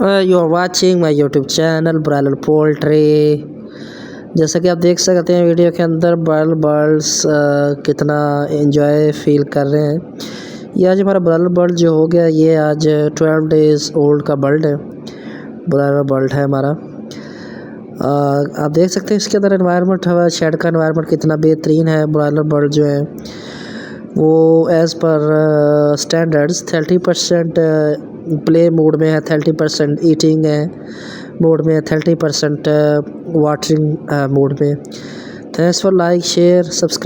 You are watching my YouTube channel broiler poultry. जैसा कि आप देख सकते हैं वीडियो के अंदर ब्रायलर बर्ड्स कितना एंजॉय फील कर रहे हैं। ये आज हमारा ब्रायलर बर्ड जो हो गया, ये आज 12 डेज़ ओल्ड का बर्ड है, ब्रायलर बर्ड है हमारा। आप देख सकते हैं इसके अंदर एनवायरनमेंट है, शेड का एनवायरनमेंट कितना बेहतरीन है। ब्रायलर बर्ड जो है वो as per standards 30% play mode में है, 30% ईटिंग है मोड में है, 30% वाटरिंग मोड में। Thanks for like share subscribe.